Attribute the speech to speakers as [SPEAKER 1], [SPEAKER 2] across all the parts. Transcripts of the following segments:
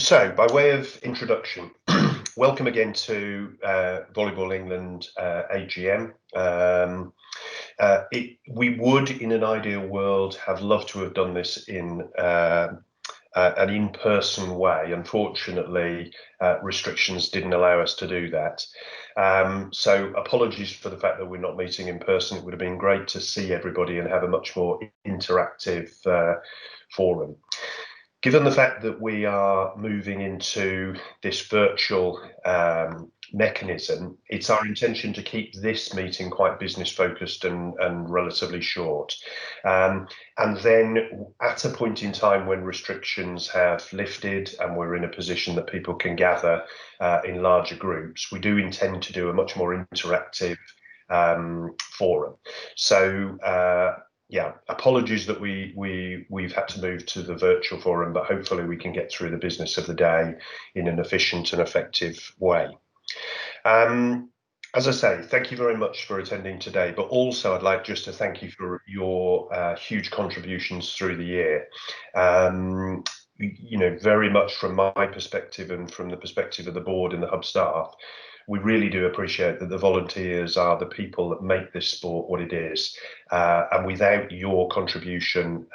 [SPEAKER 1] So, by way of introduction, welcome again to Volleyball England AGM. We would, in an ideal world, have loved to have done this in an in-person way. Unfortunately, restrictions didn't allow us to do that. So apologies for the fact that we're not meeting in person. It would have been great to see everybody and have a much more interactive forum. Given the fact that we are moving into this virtual mechanism, it's our intention to keep this meeting quite business focused and relatively short. And then at a point in time when restrictions have lifted and we're in a position that people can gather in larger groups, we do intend to do a much more interactive forum. So yeah, apologies that we've had to move to the virtual forum, but hopefully we can get through the business of the day in an efficient and effective way. As I say, thank you very much for attending today, but also I'd like just to thank you for your huge contributions through the year. You know, very much from my perspective and from the perspective of the board and the hub staff, we really do appreciate that the volunteers are the people that make this sport what it is. And without your contribution,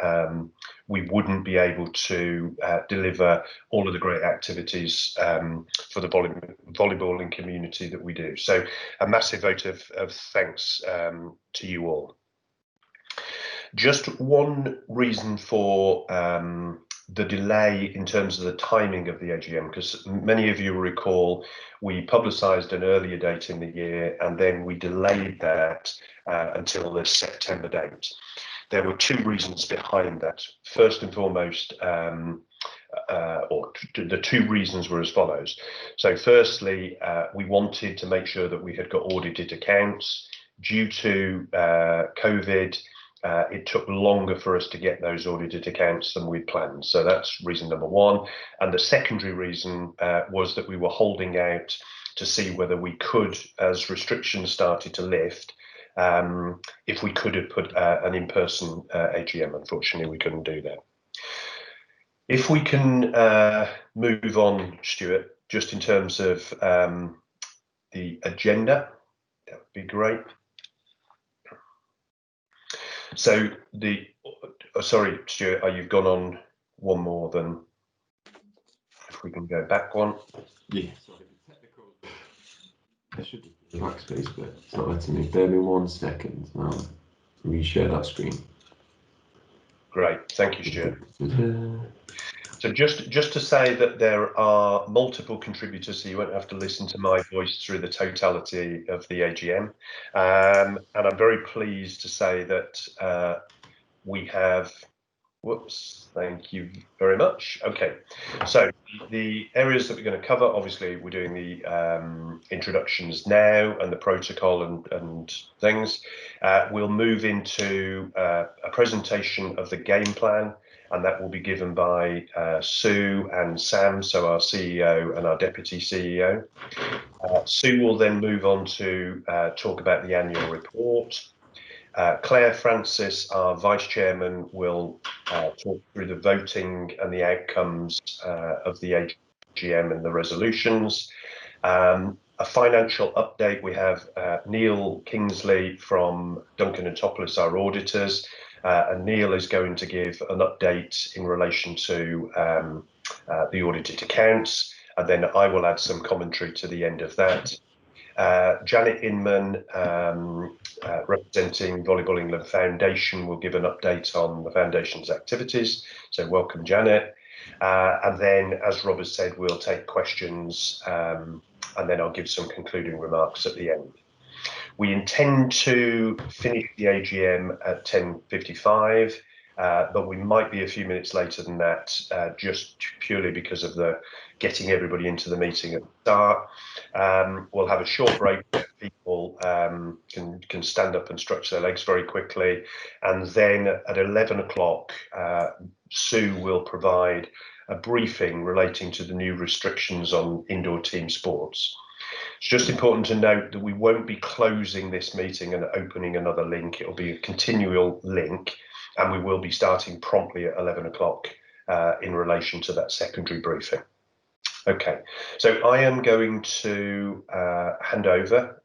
[SPEAKER 1] we wouldn't be able to deliver all of the great activities for the volleyballing community that we do. So a massive vote of thanks to you all. Just one reason for the delay in terms of the timing of the AGM, because many of you will recall we publicised an earlier date in the year and then we delayed that until the September date. There were two reasons behind that. First and foremost, the two reasons were as follows. So firstly, we wanted to make sure that we had got audited accounts. Due to COVID, it took longer for us to get those audited accounts than we'd planned. So that's reason number one. And the secondary reason was that we were holding out to see whether we could, as restrictions started to lift, if we could have put an in-person AGM. Unfortunately, we couldn't do that. If we can move on, Stuart, just in terms of the agenda, that would be great. So sorry, Stuart, you've gone on one more than, if we can go back one.
[SPEAKER 2] Yeah, sorry, technical. I should be in the backspace, but it's not letting me. Bear me 1 second. Now, reshare that screen.
[SPEAKER 1] Great, thank you, Stuart. So just to say that there are multiple contributors, so you won't have to listen to my voice through the totality of the AGM. And I'm very pleased to say that we have, whoops, thank you very much. Okay, so the areas that we're going to cover, obviously we're doing the introductions now and the protocol and things. We'll move into a presentation of the game plan, and that will be given by Sue and Sam, so our CEO and our Deputy CEO. Sue will then move on to talk about the annual report. Claire Francis, our Vice Chairman, will talk through the voting and the outcomes of the AGM and the resolutions. A financial update, we have Neil Kingsley from Duncan and Toplis, our auditors, and Neil is going to give an update in relation to the audited accounts, and then I will add some commentary to the end of that. Janet Inman, representing Volleyball England Foundation, will give an update on the Foundation's activities, so welcome Janet. And then, as Rob has said, we'll take questions and then I'll give some concluding remarks at the end. We intend to finish the AGM at 10:55, but we might be a few minutes later than that, just purely because of the getting everybody into the meeting at the start. We'll have a short break where people can stand up and stretch their legs very quickly, and then at 11 o'clock, Sue will provide a briefing relating to the new restrictions on indoor team sports. It's just important to note that we won't be closing this meeting and opening another link. It'll be a continual link, and we will be starting promptly at 11 o'clock in relation to that secondary briefing. Okay, so I am going to hand over.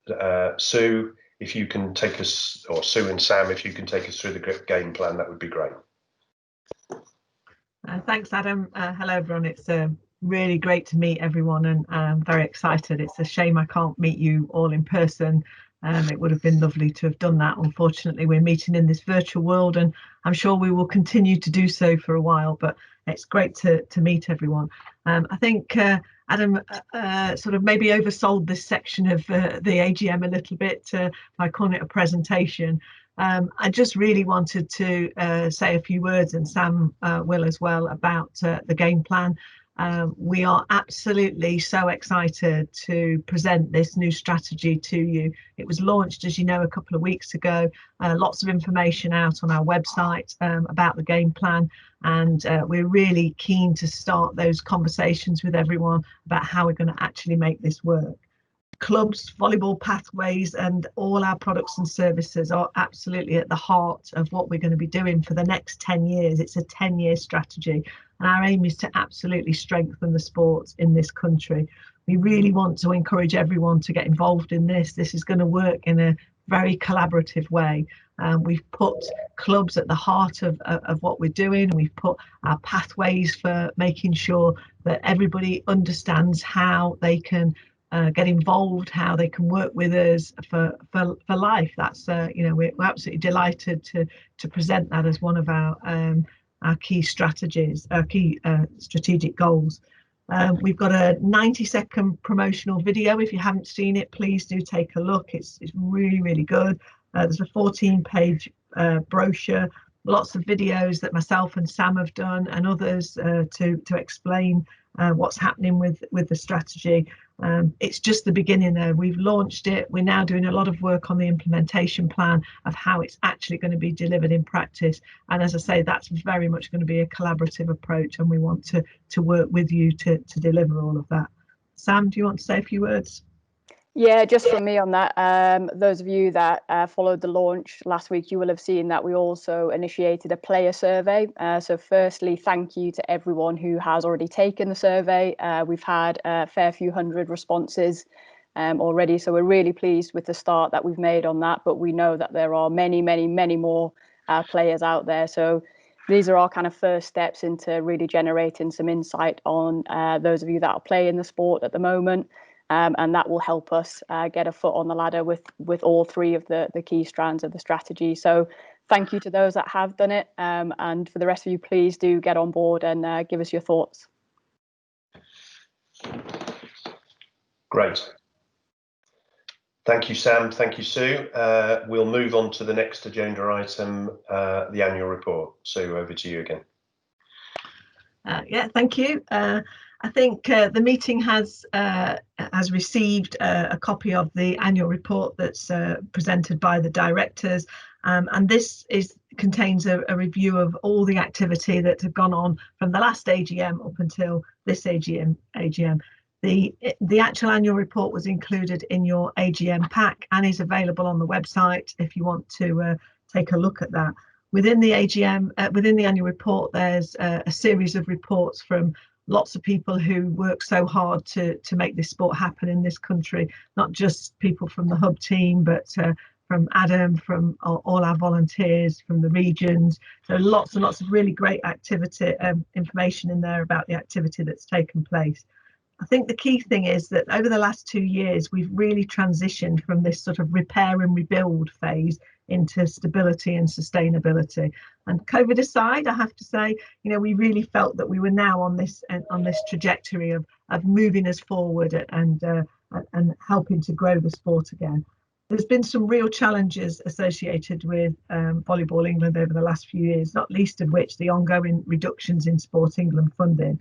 [SPEAKER 1] Sue, if you can take us, or Sue and Sam, if you can take us through the game plan, that would be great.
[SPEAKER 3] Thanks, Adam. Hello, everyone. It's really great to meet everyone, and I'm very excited. It's a shame I can't meet you all in person. It would have been lovely to have done that. Unfortunately, we're meeting in this virtual world, and I'm sure we will continue to do so for a while, but it's great to meet everyone. I think Adam sort of maybe oversold this section of the AGM a little bit by calling it a presentation. I just really wanted to say a few words, and Sam will as well, about the game plan. We are absolutely so excited to present this new strategy to you. It was launched, as you know, a couple of weeks ago. Lots of information out on our website about the game plan, and we're really keen to start those conversations with everyone about how we're going to actually make this work. Clubs, volleyball pathways, and all our products and services are absolutely at the heart of what we're going to be doing for the next 10 years. It's a 10-year strategy, and our aim is to absolutely strengthen the sports in this country. We really want to encourage everyone to get involved in this. This is going to work in a very collaborative way. We've put clubs at the heart of what we're doing, and we've put our pathways for making sure that everybody understands how they can get involved, how they can work with us for life. That's you know, we're absolutely delighted to present that as one of our key strategies, our key strategic goals. We've got a 90-second promotional video. If you haven't seen it, please do take a look. It's really good. There's a 14-page brochure, lots of videos that myself and Sam have done, and others to explain what's happening with the strategy. It's just the beginning there. We've launched it. We're now doing a lot of work on the implementation plan of how it's actually going to be delivered in practice. And as I say, that's very much going to be a collaborative approach, and we want to work with you to deliver all of that. Sam, do you want to say a few words?
[SPEAKER 4] Yeah, just from me on that, those of you that followed the launch last week, you will have seen that we also initiated a player survey. So firstly, thank you to everyone who has already taken the survey. We've had a fair few hundred responses already, so we're really pleased with the start that we've made on that, but we know that there are many more players out there. So these are our kind of first steps into really generating some insight on those of you that are playing the sport at the moment. And that will help us get a foot on the ladder with all three of the key strands of the strategy. So thank you to those that have done it. And for the rest of you, please do get on board and give us your thoughts.
[SPEAKER 1] Great. Thank you, Sam. Thank you, Sue. We'll move on to the next agenda item, the annual report. Sue, over to you again.
[SPEAKER 3] Yeah, thank you. I think the meeting has received a copy of the annual report that's presented by the directors, and this contains a review of all the activity that have gone on from the last AGM up until this AGM. The actual annual report was included in your AGM pack and is available on the website if you want to take a look at that. Within the AGM, within the annual report, there's a series of reports from lots of people who work so hard to make this sport happen in this country, not just people from the hub team, but from Adam, from all our volunteers, from the regions. So lots and lots of really great activity, information in there about the activity that's taken place. I think the key thing is that over the last 2 years, we've really transitioned from this sort of repair and rebuild phase into stability and sustainability. And COVID aside, I have to say, you know, we really felt that we were now on this trajectory of moving us forward and helping to grow the sport again. There's been some real challenges associated with Volleyball England over the last few years, not least of which the ongoing reductions in Sport England funding.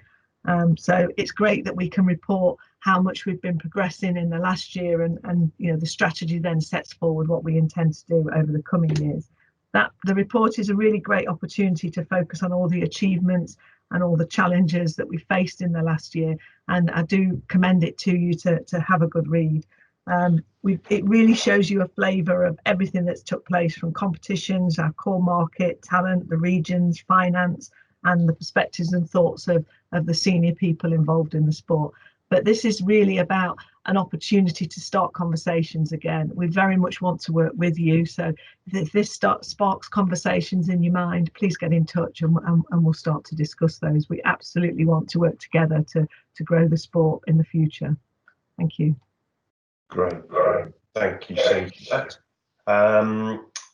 [SPEAKER 3] So it's great that we can report how much we've been progressing in the last year, and you know, the strategy then sets forward what we intend to do over the coming years. That the report is a really great opportunity to focus on all the achievements and all the challenges that we faced in the last year, and I do commend it to you to have a good read. It really shows you a flavour of everything that's took place, from competitions, our core market, talent, the regions, finance, and the perspectives and thoughts of the senior people involved in the sport. But this is really about an opportunity to start conversations again. We very much want to work with you. So if this sparks conversations in your mind, please get in touch and we'll start to discuss those. We absolutely want to work together to grow the sport in the future. Thank you.
[SPEAKER 1] Great. Thank you, Cynthia.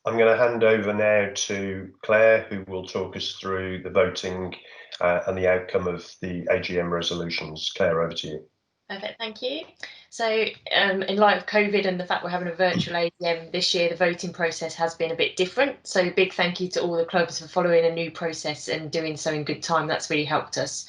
[SPEAKER 1] I'm going to hand over now to Claire, who will talk us through the voting and the outcome of the AGM resolutions. Claire, over to you.
[SPEAKER 5] Perfect, thank you. So in light of COVID and the fact we're having a virtual AGM this year, the voting process has been a bit different. So big thank you to all the clubs for following a new process and doing so in good time. That's really helped us.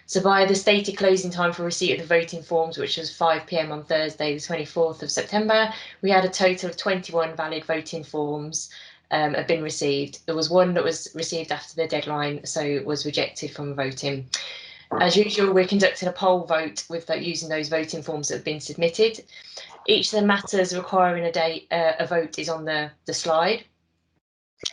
[SPEAKER 5] So by the stated closing time for receipt of the voting forms, which was 5 p.m. on Thursday, the 24th of September, we had a total of 21 valid voting forms have been received. There was one that was received after the deadline, so it was rejected from voting. As usual, we're conducting a poll vote with using those voting forms that have been submitted. Each of the matters requiring a vote is on the slide.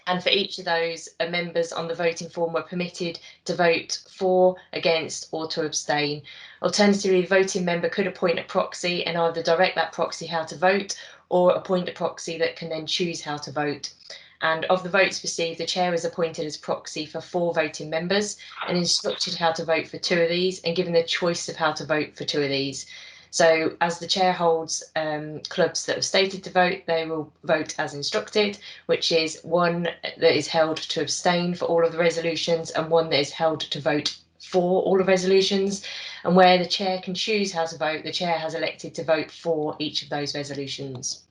[SPEAKER 5] And for each of those, members on the voting form were permitted to vote for, against, or to abstain. Alternatively, the voting member could appoint a proxy and either direct that proxy how to vote or appoint a proxy that can then choose how to vote. And of the votes received, the chair is appointed as proxy for 4 voting members and instructed how to vote for 2 of these and given the choice of how to vote for 2 of these. So as the chair holds clubs that have stated to vote, they will vote as instructed, which is 1 that is held to abstain for all of the resolutions and 1 that is held to vote for all the resolutions. And where the chair can choose how to vote, the chair has elected to vote for each of those resolutions.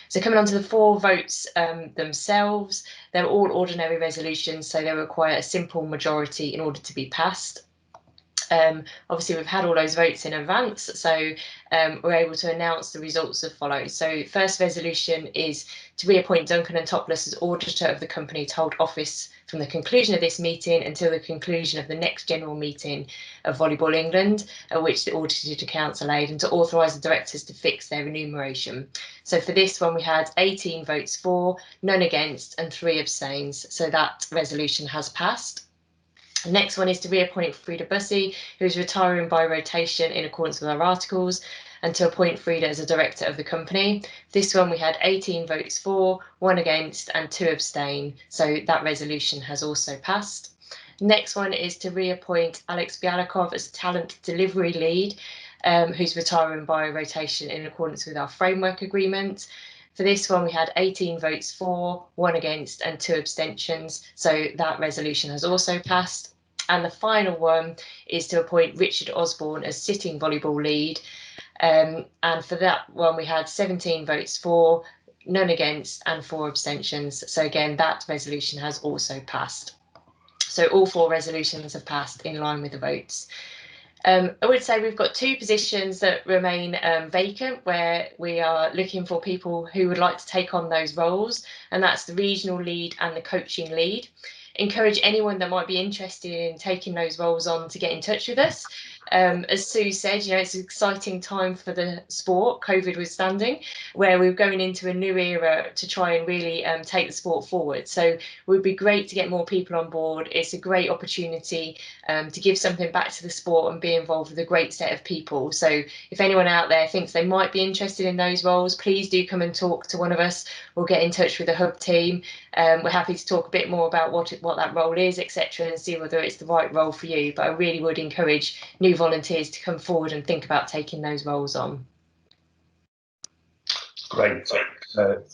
[SPEAKER 5] So coming on to the 4 votes themselves, they're all ordinary resolutions, so they require a simple majority in order to be passed. Obviously, we've had all those votes in advance, so we're able to announce the results as follows. So first resolution is to reappoint Duncan and Topless as auditor of the company to hold office from the conclusion of this meeting until the conclusion of the next general meeting of Volleyball England, at which the audited accounts are laid, and to authorise the directors to fix their remuneration. So for this one, we had 18 votes for, none against, and 3 abstains. So that resolution has passed. The next one is to reappoint Frida Bussey, who is retiring by rotation in accordance with our articles, and to appoint Frida as a director of the company. This one we had 18 votes for, 1 against, and 2 abstain. So that resolution has also passed. Next one is to reappoint Alex Bialakov as talent delivery lead, who's retiring by rotation in accordance with our framework agreement. For this one, we had 18 votes for, 1 against, and 2 abstentions. So that resolution has also passed. And the final one is to appoint Richard Osborne as sitting volleyball lead. And for that one, we had 17 votes for, none against, and 4 abstentions. So again, that resolution has also passed. So all 4 resolutions have passed in line with the votes. I would say we've got 2 positions that remain vacant, where we are looking for people who would like to take on those roles, and that's the regional lead and the coaching lead. Encourage anyone that might be interested in taking those roles on to get in touch with us. As Sue said, you know, it's an exciting time for the sport, COVID withstanding, where we're going into a new era to try and really take the sport forward. So it would be great to get more people on board. It's a great opportunity to give something back to the sport and be involved with a great set of people. So if anyone out there thinks they might be interested in those roles, please do come and talk to one of us. We'll get in touch with the hub team. We're happy to talk a bit more about what that role is, etc., and see whether it's the right role for you. But I really would encourage new volunteers to come forward and think about taking those roles on.
[SPEAKER 1] Great,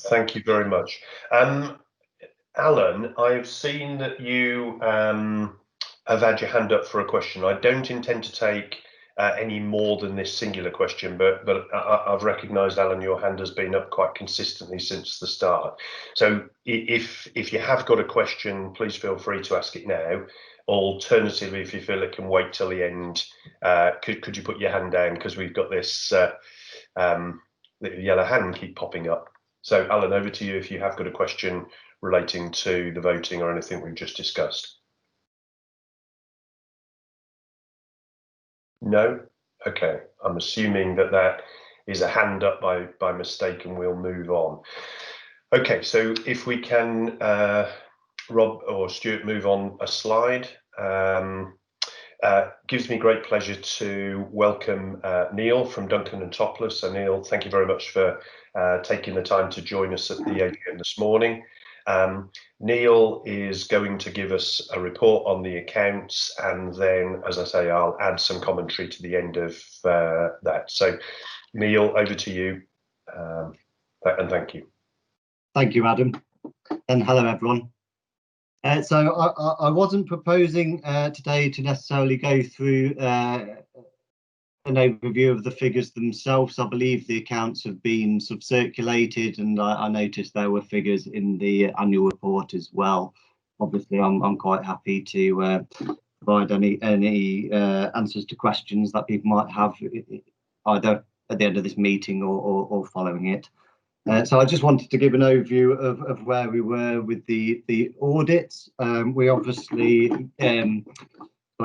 [SPEAKER 1] thank you very much. Alan, I've seen that you have had your hand up for a question. I don't intend to take any more than this singular question, but I've recognised, Alan, your hand has been up quite consistently since the start. So if you have got a question, please feel free to ask it now. Alternatively, if you feel it can wait till the end, could you put your hand down, because we've got this little yellow hand keep popping up. So Alan, over to you if you have got a question relating to the voting or anything we've just discussed. No? Okay, I'm assuming that is a hand up by mistake, and we'll move on. Okay, so if we can, Rob or Stuart, move on a slide. Gives me great pleasure to welcome Neil from Duncan and Topless. So Neil, thank you very much for taking the time to join us at the AGM this morning. Neil is going to give us a report on the accounts, and then, as I say, I'll add some commentary to the end of that. So Neil, over to you, and thank you.
[SPEAKER 6] Thank you, Adam, and hello everyone. So I wasn't proposing today to necessarily go through an overview of the figures themselves. I believe the accounts have been circulated, and I noticed there were figures in the annual report as well. Obviously, I'm quite happy to provide any answers to questions that people might have, either at the end of this meeting or following it. So I just wanted to give an overview of where we were with the audits. We obviously,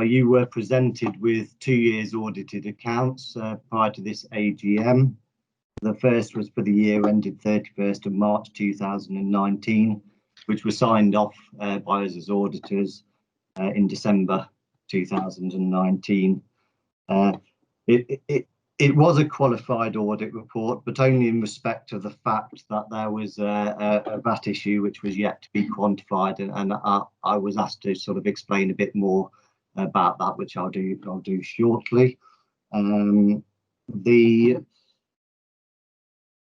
[SPEAKER 6] you were presented with 2 years audited accounts prior to this AGM. The first was for the year ended 31st of March 2019, which was signed off by us as auditors in December 2019. It was a qualified audit report, but only in respect of the fact that there was a VAT issue which was yet to be quantified, and I was asked to sort of explain a bit more about that, which I'll do shortly. The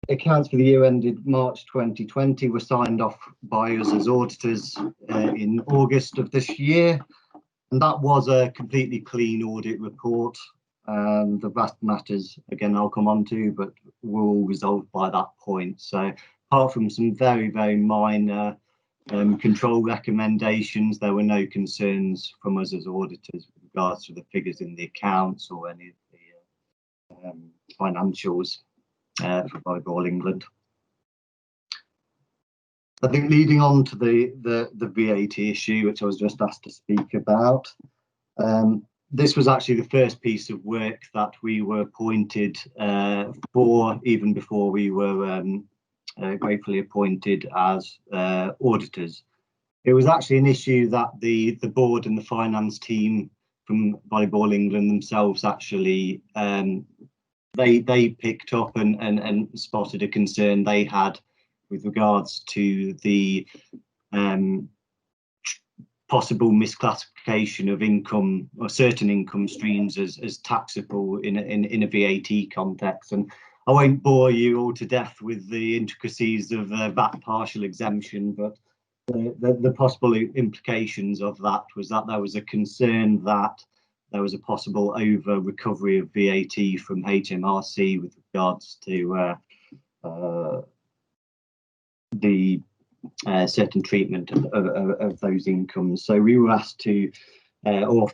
[SPEAKER 6] accounts for the year ended March 2020 were signed off by us as auditors in August of this year, and that was a completely clean audit report. The vast matters, again, I'll come on to, but were all resolved by that point. So apart from some very, very minor control recommendations, there were no concerns from us as auditors with regards to the figures in the accounts or any of the financials for Volleyball England. I think leading on to the VAT issue, which I was just asked to speak about, this was actually the first piece of work that we were appointed for, even before we were gratefully appointed as auditors. It was actually an issue that the board and the finance team from Volleyball England themselves actually they picked up and spotted a concern they had with regards to the possible misclassification of income or certain income streams as taxable in a VAT context. And I won't bore you all to death with the intricacies of VAT partial exemption, but the possible implications of that was that there was a concern that there was a possible over recovery of VAT from HMRC with regards to the certain treatment of those incomes. So we were asked to, our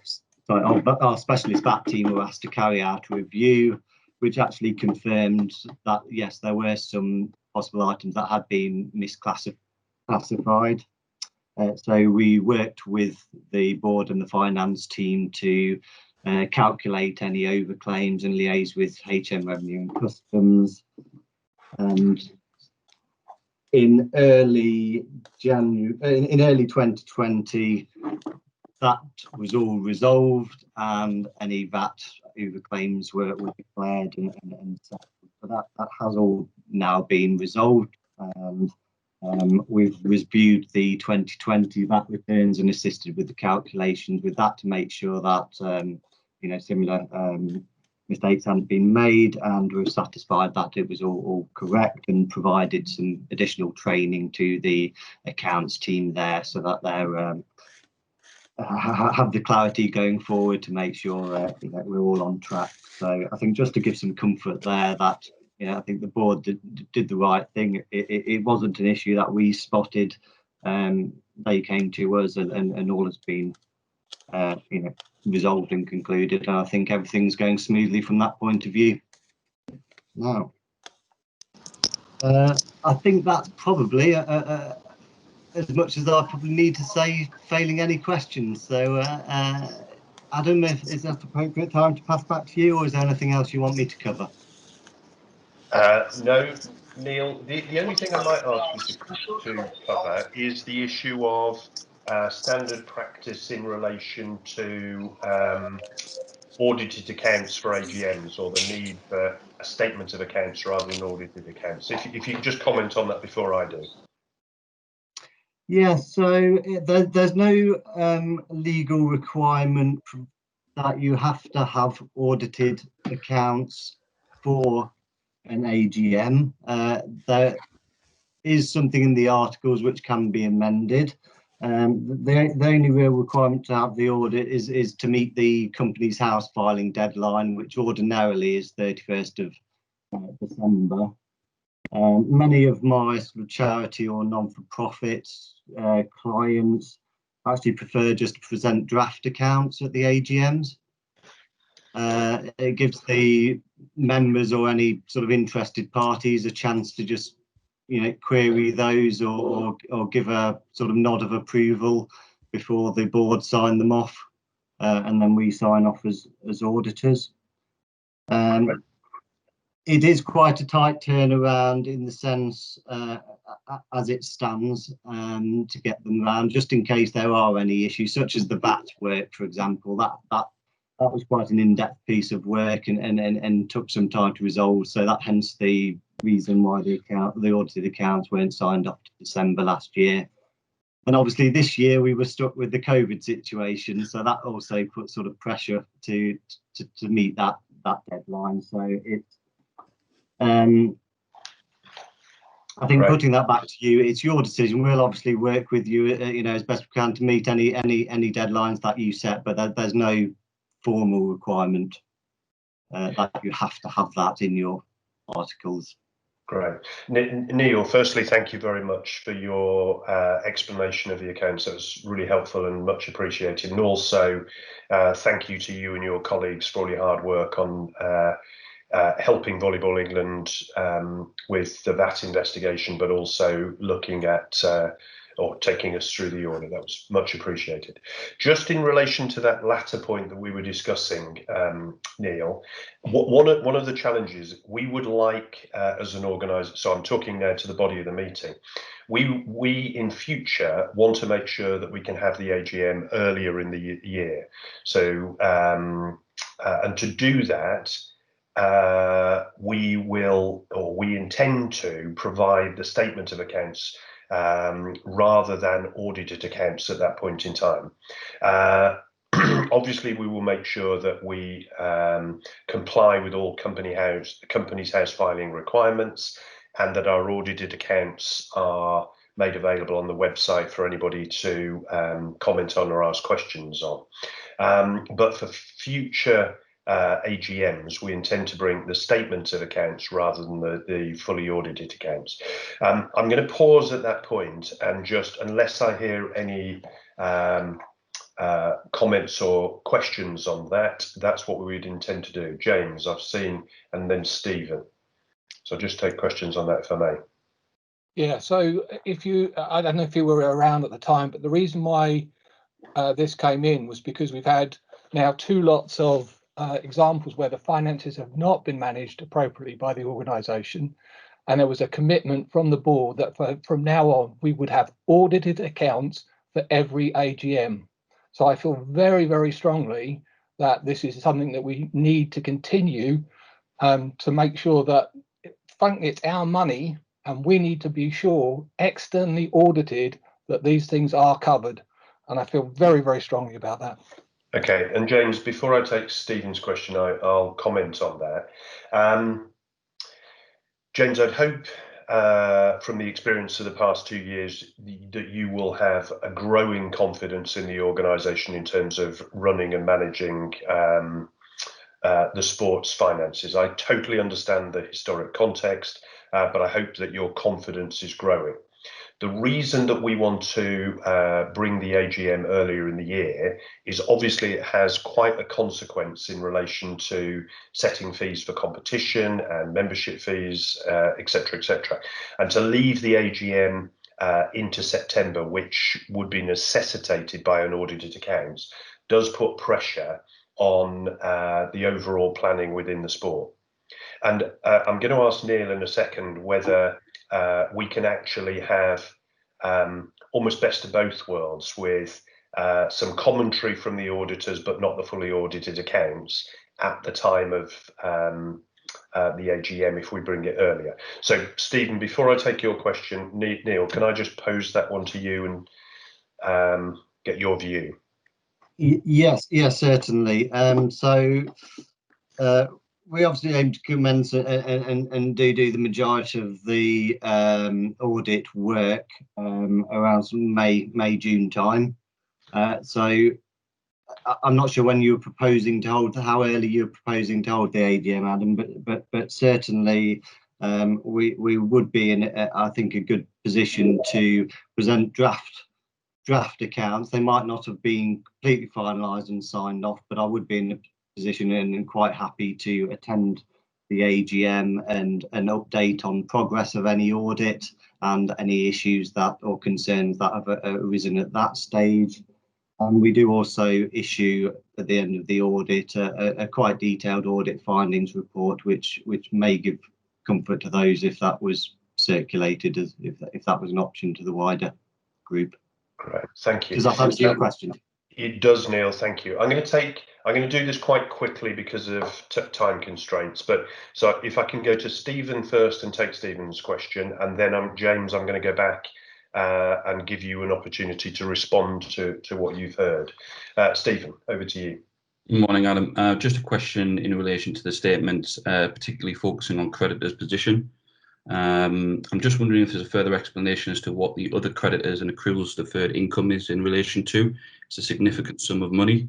[SPEAKER 6] specialist VAT team were asked to carry out a review, which actually confirmed that yes, there were some possible items that had been misclassified. So we worked with the board and the finance team to calculate any overclaims and liaise with HM Revenue and Customs. And in early 2020, that was all resolved, and any VAT overclaims were declared and settled. So that has all now been resolved, and we've reviewed the 2020 VAT returns and assisted with the calculations with that to make sure that similar mistakes hadn't been made, and we're satisfied that it was all correct, and provided some additional training to the accounts team there so that they're have the clarity going forward to make sure we're all on track. So I think just to give some comfort there that I think the board did the right thing. It wasn't an issue that we spotted. They came to us, and all has been resolved and concluded. And I think everything's going smoothly from that point of view. Now, I think that's probably as much as I probably need to say, failing any questions. So, Adam, is that the appropriate time to pass back to you, or is there anything else you want me to cover?
[SPEAKER 1] No, Neil, the only thing I might ask you to cover is the issue of standard practice in relation to audited accounts for AGMs, or the need for a statement of accounts rather than audited accounts? If you could just comment on that before I do.
[SPEAKER 6] Yeah, so there's no legal requirement that you have to have audited accounts for an AGM. There is something in the articles which can be amended. The only real requirement to have the audit is to meet the Companies House filing deadline, which ordinarily is 31st of December. Many of my sort of charity or non-for-profit clients actually prefer just to present draft accounts at the AGMs. It gives the members or any sort of interested parties a chance to just, query those or give a sort of nod of approval before the board sign them off, and then we sign off as auditors. It is quite a tight turnaround in the sense, as it stands, to get them round, just in case there are any issues, such as the VAT work, for example. That was quite an in-depth piece of work and took some time to resolve. So that hence the reason why the audited accounts weren't signed off to December last year. And obviously this year we were stuck with the COVID situation, so that also put sort of pressure to meet that deadline. So it's I think putting that back to you, it's your decision. We'll obviously work with you, as best we can to meet any deadlines that you set, but there's no formal requirement that you have to have that in your articles.
[SPEAKER 1] Great. Neil, firstly, thank you very much for your explanation of the accounts. That was really helpful and much appreciated. And also, thank you to you and your colleagues for all your hard work on helping Volleyball England with the VAT investigation, but also looking at or taking us through the audit. That was much appreciated. Just in relation to that latter point that we were discussing, Neil, one of the challenges we would like as an organiser, so I'm talking now to the body of the meeting, we in future want to make sure that we can have the AGM earlier in the year. So and to do that, we intend to provide the statement of accounts rather than audited accounts at that point in time. Obviously, we will make sure that we comply with all Companies House filing requirements, and that our audited accounts are made available on the website for anybody to comment on or ask questions on. But for future AGMs, we intend to bring the statement of accounts rather than the fully audited accounts. I'm going to pause at that point and just, unless I hear any comments or questions on that, that's what we would intend to do. James, I've seen, and then Stephen. So just take questions on that if I may.
[SPEAKER 7] Yeah, so I don't know if you were around at the time, but the reason why this came in was because we've had now 2 lots of examples where the finances have not been managed appropriately by the organisation, and there was a commitment from the board that from now on we would have audited accounts for every AGM. So I feel very, very strongly that this is something that we need to continue to make sure that it's our money, and we need to be sure, externally audited, that these things are covered. And I feel very, very strongly about that.
[SPEAKER 1] Okay, and James, before I take Stephen's question, I'll comment on that. James, I'd hope from the experience of the past 2 years that you will have a growing confidence in the organisation in terms of running and managing the sports finances. I totally understand the historic context, but I hope that your confidence is growing. The reason that we want to bring the AGM earlier in the year is obviously it has quite a consequence in relation to setting fees for competition and membership fees, etc., etc. And to leave the AGM into September, which would be necessitated by an audited accounts, does put pressure on the overall planning within the sport. And I'm going to ask Neil in a second whether we can actually have almost best of both worlds, with some commentary from the auditors, but not the fully audited accounts at the time of the AGM if we bring it earlier. So, Stephen, before I take your question, Neil, can I just pose that one to you and get your view?
[SPEAKER 6] Yes, certainly. So we obviously aim to commence and do the majority of the audit work around May, June time. So I'm not sure when you were proposing to hold, how early you're proposing to hold the AGM, Adam, but certainly we would be in, I think, a good position to present draft accounts. They might not have been completely finalised and signed off, but I would be in a position and quite happy to attend the AGM and an update on progress of any audit and any issues that or concerns that have arisen at that stage. And we do also issue at the end of the audit a quite detailed audit findings report, which may give comfort to those if that was circulated, as if that was an option to the wider group.
[SPEAKER 1] Great, thank you.
[SPEAKER 6] Does that answer your question?
[SPEAKER 1] It does, Neil. Thank you. I'm going to do this quite quickly because of time constraints. But so if I can go to Stephen first and take Stephen's question, and then James, I'm going to go back and give you an opportunity to respond to what you've heard. Stephen, over to you.
[SPEAKER 8] Good morning, Adam. Just a question in relation to the statements, particularly focusing on creditors' position. I'm just wondering if there's a further explanation as to what the other creditors and accruals deferred income is in relation to. It's a significant sum of money.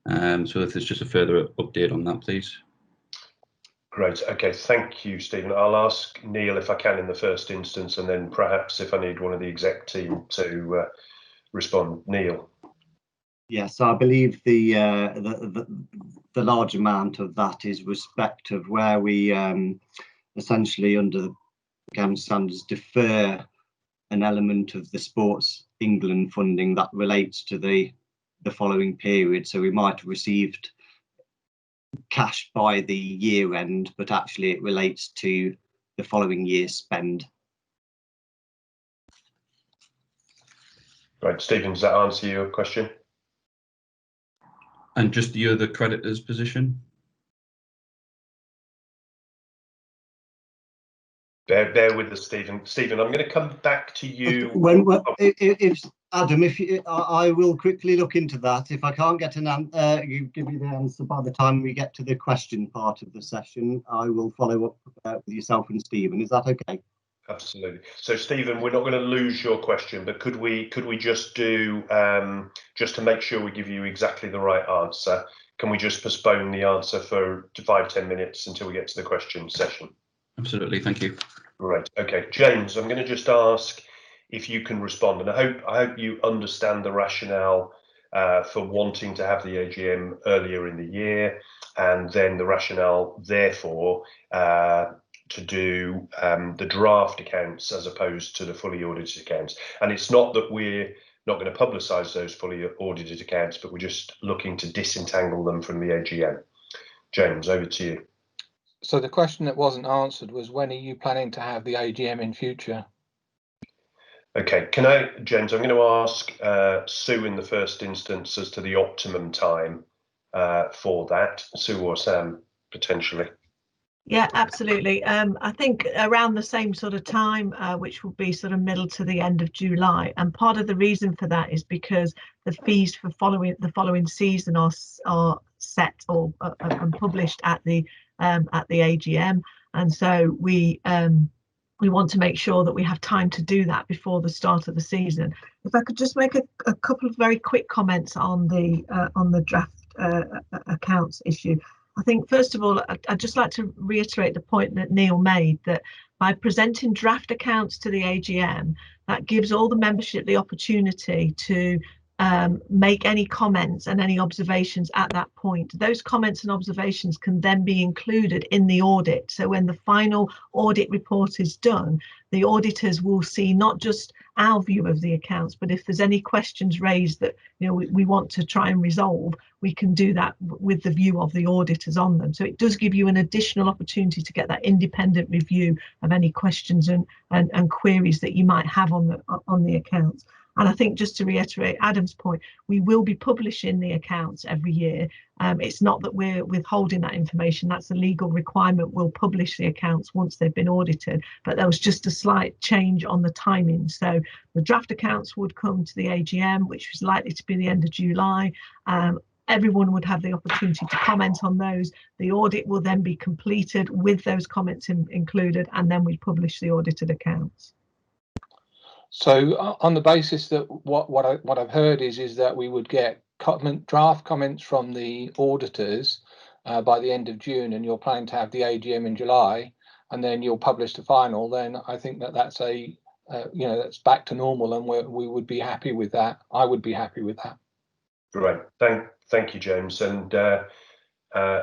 [SPEAKER 8] So if there's just a further update on that, please.
[SPEAKER 1] Great. Okay. Thank you, Stephen. I'll ask Neil if I can in the first instance, and then perhaps if I need one of the exec team to respond. Neil.
[SPEAKER 6] Yes, I believe the large amount of that is respect of where we essentially under the accounting standards defer an element of the Sports England funding that relates to the following period. So we might have received cash by the year end, but actually it relates to the following year's spend.
[SPEAKER 1] Right, Stephen, does that answer your question?
[SPEAKER 8] And just the other creditors' position?
[SPEAKER 1] Bear with us, Stephen. Stephen, I'm going to come back to you.
[SPEAKER 6] If Adam, I will quickly look into that. If I can't get give you the answer by the time we get to the question part of the session, I will follow up with yourself and Stephen. Is that okay?
[SPEAKER 1] Absolutely. So, Stephen, we're not going to lose your question, but could we just do just to make sure we give you exactly the right answer? Can we just postpone the answer for 5-10 minutes until we get to the question session?
[SPEAKER 8] Absolutely, thank you.
[SPEAKER 1] Right. Okay, James, I'm going to just ask if you can respond, and I hope you understand the rationale for wanting to have the AGM earlier in the year, and then the rationale, therefore, to do the draft accounts as opposed to the fully audited accounts. And it's not that we're not going to publicise those fully audited accounts, but we're just looking to disentangle them from the AGM. James, over to you.
[SPEAKER 7] So the question that wasn't answered was, when are you planning to have the AGM in future?
[SPEAKER 1] Okay, James, I'm going to ask Sue in the first instance as to the optimum time for that. Sue or Sam, potentially.
[SPEAKER 3] Yeah, absolutely. I think around the same sort of time, which will be sort of middle to the end of July. And part of the reason for that is because the fees for the following season are set or and published at the AGM, and so we want to make sure that we have time to do that before the start of the season. If I could just make a couple of very quick comments on the draft accounts issue. I think, first of all, I'd just like to reiterate the point that Neil made, that by presenting draft accounts to the AGM, that gives all the membership the opportunity to make any comments and any observations at that point. Those comments and observations can then be included in the audit. So when the final audit report is done, the auditors will see not just our view of the accounts, but if there's any questions raised that we want to try and resolve, we can do that with the view of the auditors on them. So it does give you an additional opportunity to get that independent review of any questions and queries that you might have on the accounts. And I think, just to reiterate Adam's point, we will be publishing the accounts every year. It's not that we're withholding that information, that's a legal requirement. We'll publish the accounts once they've been audited, but there was just a slight change on the timing. So the draft accounts would come to the AGM, which was likely to be the end of July. Everyone would have the opportunity to comment on those. The audit will then be completed with those comments included, and then we publish the audited accounts.
[SPEAKER 7] So on the basis that what I've heard is that we would get draft comments from the auditors by the end of June, and you're planning to have the AGM in July, and then you'll publish the final. Then I think that's a that's back to normal, and we would be happy with that. I would be happy with that.
[SPEAKER 1] Great, thank you, James. And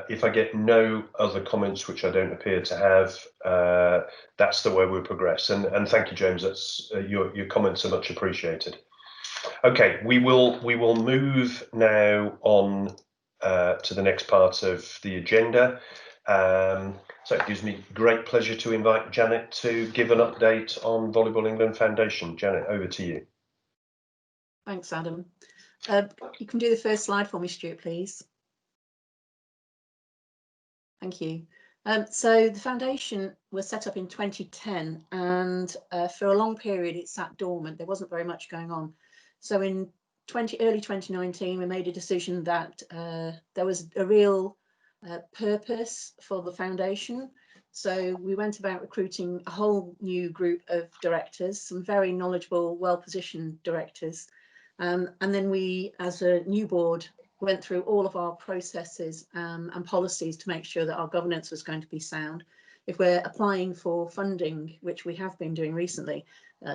[SPEAKER 1] if I get no other comments, which I don't appear to have, that's the way we'll progress. And thank you, James. That's your comments are much appreciated. Okay, we will move now on to the next part of the agenda. So it gives me great pleasure to invite Janet to give an update on Volleyball England Foundation. Janet, over to you.
[SPEAKER 9] Thanks, Adam. You can do the first slide for me, Stuart, please. Thank you. So the foundation was set up in 2010, and for a long period it sat dormant. There wasn't very much going on. So in early 2019, we made a decision that there was a real purpose for the foundation. So we went about recruiting a whole new group of directors, some very knowledgeable, well-positioned directors. And then we, as a new board, went through all of our processes and policies to make sure that our governance was going to be sound. If we're applying for funding, which we have been doing recently,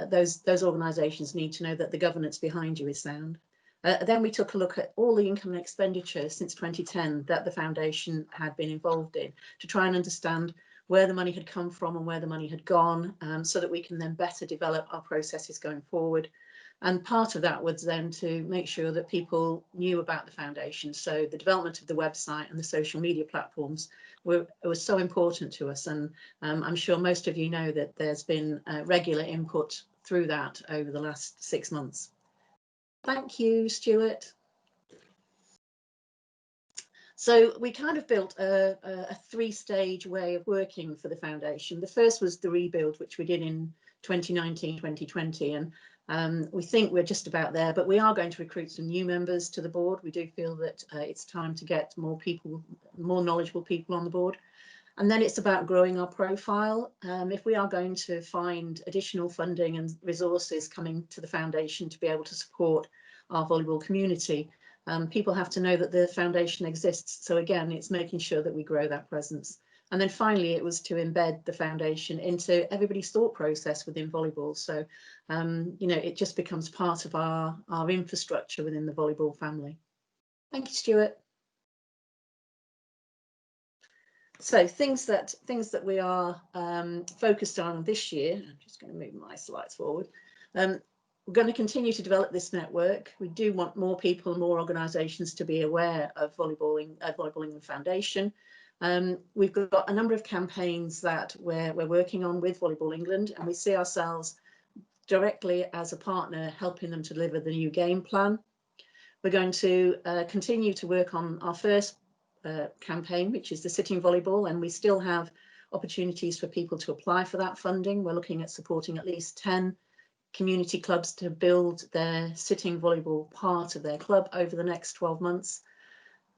[SPEAKER 9] those organisations need to know that the governance behind you is sound. Then we took a look at all the income and expenditure since 2010 that the foundation had been involved in, to try and understand where the money had come from and where the money had gone, so that we can then better develop our processes going forward. And part of that was then to make sure that people knew about the foundation. So the development of the website and the social media platforms was so important to us. And I'm sure most of you know that there's been regular input through that over the last 6 months. Thank you, Stuart. So we kind of built a three-stage way of working for the foundation. The first was the rebuild, which we did in 2019, 2020. And we think we're just about there, but we are going to recruit some new members to the board. We do feel that it's time to get more people, more knowledgeable people on the board. And then it's about growing our profile. If we are going to find additional funding and resources coming to the foundation to be able to support our volleyball community, people have to know that the foundation exists. So again, it's making sure that we grow that presence. And then finally, it was to embed the foundation into everybody's thought process within volleyball. So, it just becomes part of our infrastructure within the volleyball family. Thank you, Stuart. So things that we are focused on this year. I'm just going to move my slides forward. We're going to continue to develop this network. We do want more people, more organisations to be aware of Volleyball England Foundation. We've got a number of campaigns that we're working on with Volleyball England, and we see ourselves directly as a partner helping them to deliver the new game plan. We're going to continue to work on our first campaign, which is the sitting volleyball, and we still have opportunities for people to apply for that funding. We're looking at supporting at least 10 community clubs to build their sitting volleyball part of their club over the next 12 months.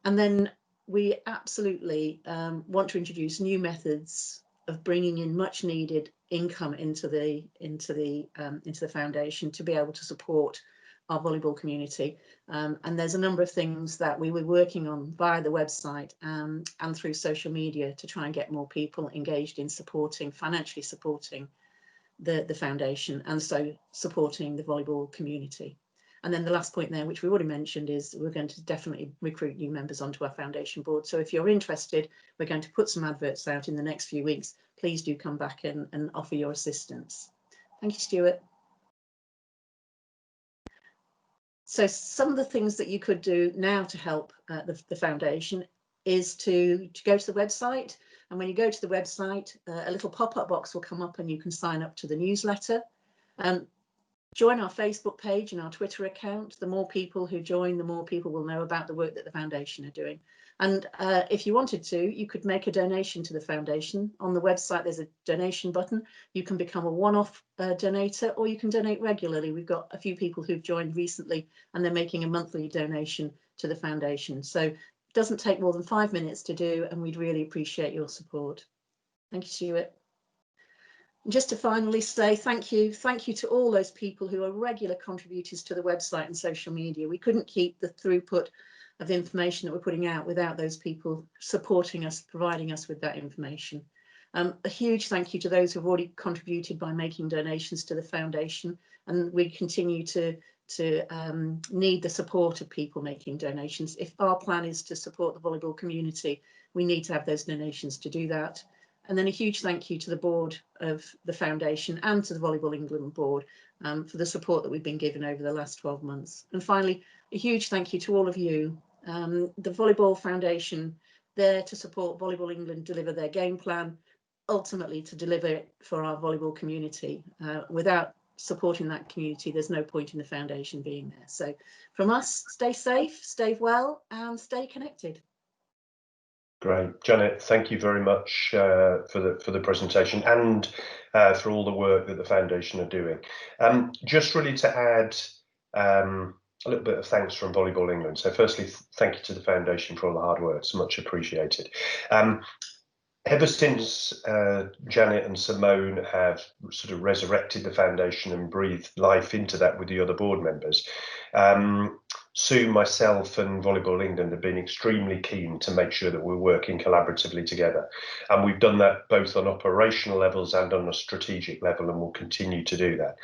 [SPEAKER 9] And then we absolutely want to introduce new methods of bringing in much needed income into the foundation to be able to support our volleyball community. And there's a number of things that we were working on via the website and through social media to try and get more people engaged in financially supporting the foundation, and so supporting the volleyball community. And then the last point there, which we already mentioned, is we're going to definitely recruit new members onto our foundation board. So if you're interested, we're going to put some adverts out in the next few weeks. Please do come back and offer your assistance. Thank you, Stuart. So some of the things that you could do now to help the foundation is to go to the website. And when you go to the website, a little pop-up box will come up and you can sign up to the newsletter. Join our Facebook page and our Twitter account. The more people who join, the more people will know about the work that the foundation are doing. And if you wanted to, you could make a donation to the foundation. On the website, there's a donation button. You can become a one-off donator, or you can donate regularly. We've got a few people who've joined recently, and they're making a monthly donation to the foundation. So it doesn't take more than 5 minutes to do, and we'd really appreciate your support. Thank you, Stuart. And just to finally say thank you to all those people who are regular contributors to the website and social media. We couldn't keep the throughput of information that we're putting out without those people supporting us, providing us with that information. A huge thank you to those who've already contributed by making donations to the foundation, and we continue to need the support of people making donations. If our plan is to support the volleyball community, we need to have those donations to do that. And then a huge thank you to the board of the foundation and to the Volleyball England board for the support that we've been given over the last 12 months. And finally, a huge thank you to all of you. The Volleyball Foundation, there to support Volleyball England deliver their game plan, ultimately to deliver it for our volleyball community. Without supporting that community, there's no point in the foundation being there. So from us, stay safe, stay well, and stay connected.
[SPEAKER 1] Great, Janet, thank you very much for the presentation and for all the work that the foundation are doing. Just really to add a little bit of thanks from Volleyball England. So firstly, thank you to the foundation for all the hard work. It's much appreciated. Ever since Janet and Simone have sort of resurrected the foundation and breathed life into that with the other board members, Sue, myself and Volleyball England have been extremely keen to make sure that we're working collaboratively together. And we've done that both on operational levels and on a strategic level, and we'll continue to do that.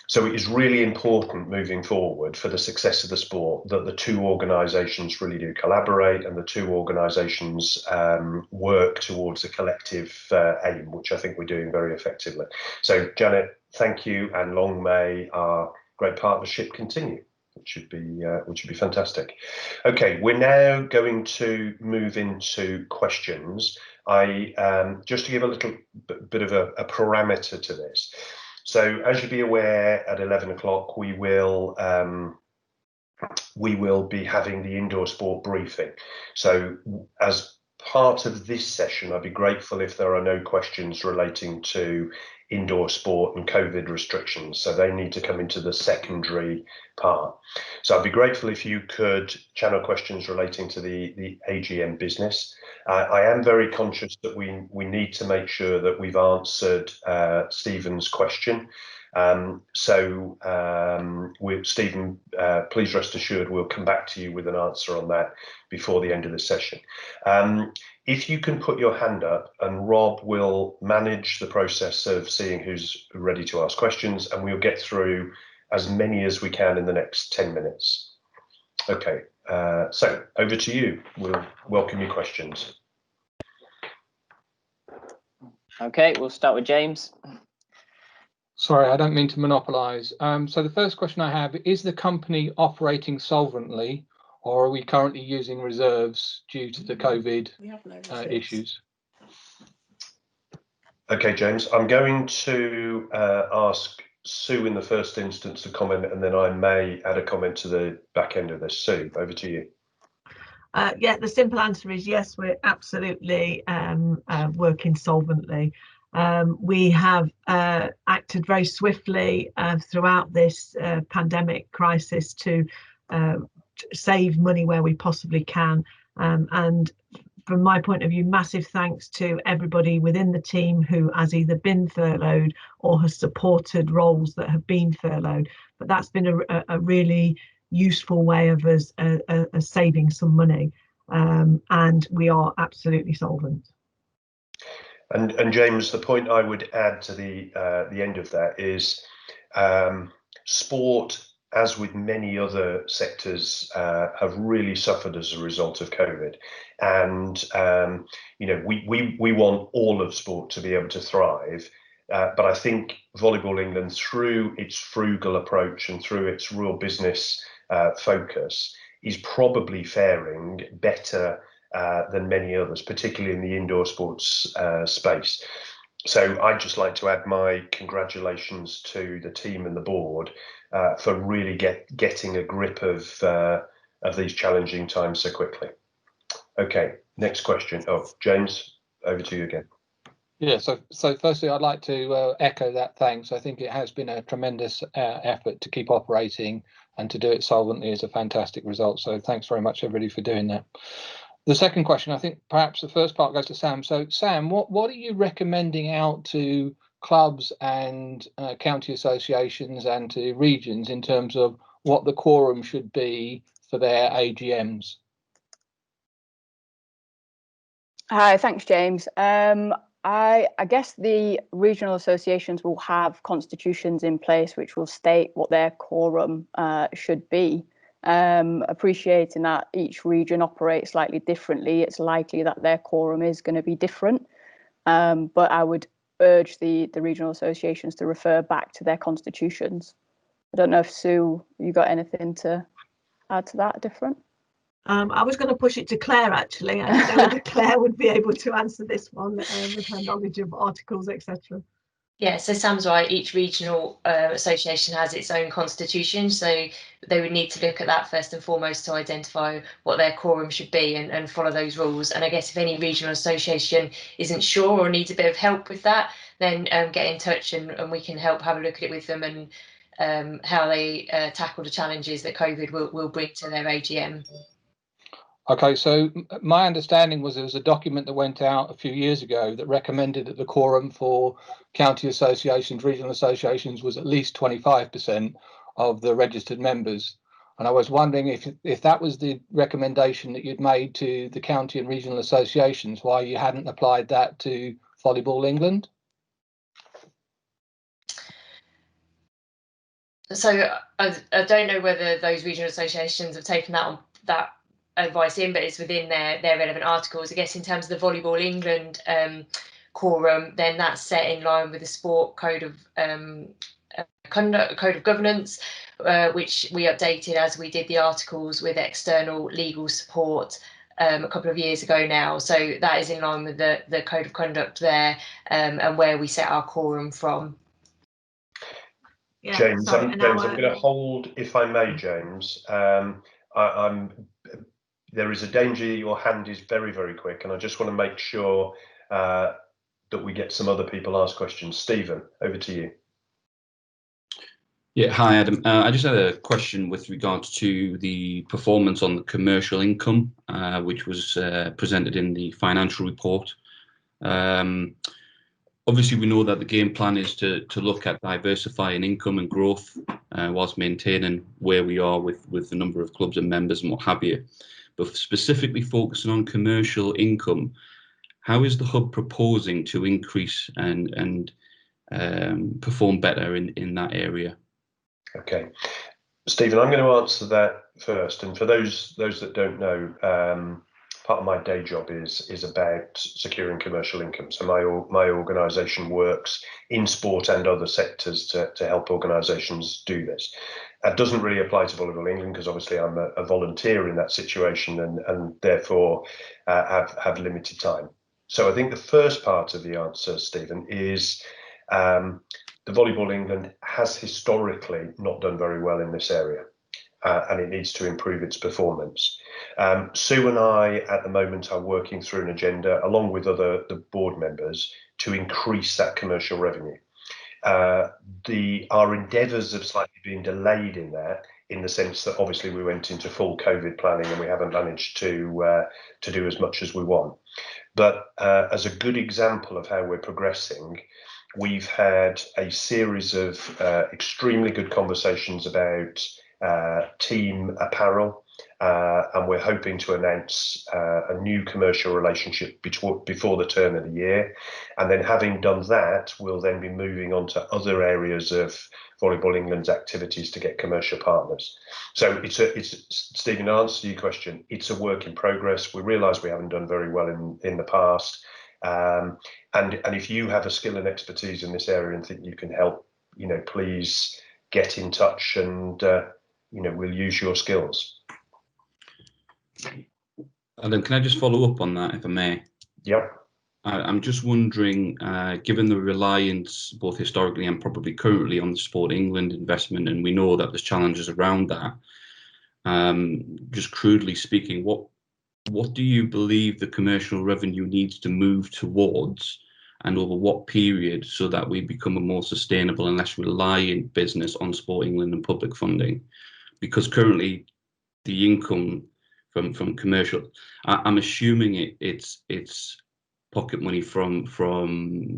[SPEAKER 1] So it is really important moving forward for the success of the sport that the two organisations really do collaborate and the two organisations work towards a collective aim, which I think we're doing very effectively. So Janet, thank you, and long may our great partnership continue, which should be fantastic. Okay, we're now going to move into questions. Just to give a little bit of a parameter to this. So as you'll be aware, at 11 o'clock, we will be having the indoor sport briefing. So as part of this session, I'd be grateful if there are no questions relating to indoor sport and COVID restrictions. So they need to come into the secondary part. So I'd be grateful if you could channel questions relating to the AGM business. I am very conscious that we need to make sure that we've answered Stephen's question. Stephen, please rest assured we'll come back to you with an answer on that before the end of the session. If you can put your hand up, and Rob will manage the process of seeing who's ready to ask questions, and we'll get through as many as we can in the next 10 minutes. Okay, so over to you. We'll welcome your questions.
[SPEAKER 10] Okay, we'll start with James.
[SPEAKER 7] Sorry, I don't mean to monopolise. So the first question I have, is the company operating solvently, or are we currently using reserves due to the COVID issues? Okay,
[SPEAKER 1] James, I'm going to ask Sue in the first instance to comment, and then I may add a comment to the back end of this. Sue, over to you.
[SPEAKER 3] Yeah, the simple answer is yes, we're absolutely working solvently. We have acted very swiftly throughout this pandemic crisis to save money where we possibly can. And from my point of view, massive thanks to everybody within the team who has either been furloughed or has supported roles that have been furloughed. But that's been a really useful way of us saving some money. And we are absolutely solvent.
[SPEAKER 1] And James, the point I would add to the end of that is sport, as with many other sectors, have really suffered as a result of COVID. And you know, we want all of sport to be able to thrive. But I think Volleyball England, through its frugal approach and through its real business focus, is probably faring better than many others, particularly in the indoor sports space. So I'd just like to add my congratulations to the team and the board for really getting a grip of these challenging times so quickly. Okay, next question. Oh, James, over to you again.
[SPEAKER 7] Yeah, so firstly, I'd like to echo that thanks. I think it has been a tremendous effort to keep operating, and to do it solvently is a fantastic result. So thanks very much, everybody, for doing that. The second question, I think perhaps the first part goes to Sam. So Sam, what are you recommending out to clubs and county associations and to regions in terms of what the quorum should be for their AGMs?
[SPEAKER 4] Hi, thanks, James. I guess the regional associations will have constitutions in place which will state what their quorum should be. Appreciating that each region operates slightly differently, it's likely that their quorum is going to be different. But I would urge the regional associations to refer back to their constitutions. I don't know if Sue, you got anything to add to that different?
[SPEAKER 3] I was going to push it to Claire, actually. I don't know whether Claire would be able to answer this one with her knowledge of articles, etc.
[SPEAKER 5] Yeah, so Sam's right. Each regional association has its own constitution, so they would need to look at that first and foremost to identify what their quorum should be and follow those rules. And I guess if any regional association isn't sure or needs a bit of help with that, then get in touch and we can help have a look at it with them and how they tackle the challenges that COVID will bring to their AGM.
[SPEAKER 7] Okay, so my understanding was there was a document that went out a few years ago that recommended that the quorum for county associations, regional associations, was at least 25% of the registered members. And I was wondering if that was the recommendation that you'd made to the county and regional associations, why you hadn't applied that to Volleyball England?
[SPEAKER 5] So I don't know whether those regional associations have taken that advice in, but it's within their relevant articles. I guess in terms of the Volleyball England quorum, then that's set in line with the Sport Code of Conduct, Code of Governance, which we updated as we did the articles with external legal support a couple of years ago now. So that is in line with the Code of Conduct there and where we set our quorum from.
[SPEAKER 3] Yeah,
[SPEAKER 1] James,
[SPEAKER 3] sorry,
[SPEAKER 1] I'm going to hold, if I may, James. There is a danger your hand is very, very quick, and I just want to make sure that we get some other people ask questions. Stephen, over to you.
[SPEAKER 8] Yeah, hi Adam. I just had a question with regards to the performance on the commercial income, which was presented in the financial report. Obviously, we know that the game plan is to look at diversifying income and growth whilst maintaining where we are with the number of clubs and members and what have you. But specifically focusing on commercial income, how is the hub proposing to increase and perform better in that area?
[SPEAKER 1] Okay, Stephen, I'm going to answer that first. And for those that don't know, part of my day job is about securing commercial income. So my organisation works in sport and other sectors to help organisations do this. That doesn't really apply to Volleyball England because obviously I'm a volunteer in that situation and therefore have limited time. So I think the first part of the answer, Stephen, is the Volleyball England has historically not done very well in this area. And it needs to improve its performance. Sue and I, at the moment, are working through an agenda, along with the board members, to increase that commercial revenue. Our endeavours have slightly been delayed in that, in the sense that obviously we went into full COVID planning and we haven't managed to do as much as we want. But as a good example of how we're progressing, we've had a series of extremely good conversations about team apparel, and we're hoping to announce a new commercial relationship before the turn of the year. And then having done that, we'll then be moving on to other areas of Volleyball England's activities to get commercial partners. So it's Stephen, to answer your question, it's a work in progress. We realise we haven't done very well in the past. And if you have a skill and expertise in this area and think you can help, please get in touch and we'll use your skills.
[SPEAKER 8] Adam, can I just follow up on that, if I may?
[SPEAKER 1] Yep.
[SPEAKER 8] I'm just wondering, given the reliance both historically and probably currently on the Sport England investment, and we know that there's challenges around that, just crudely speaking, what do you believe the commercial revenue needs to move towards, and over what period, so that we become a more sustainable and less reliant business on Sport England and public funding? Because currently the income from commercial, I'm assuming it's pocket money from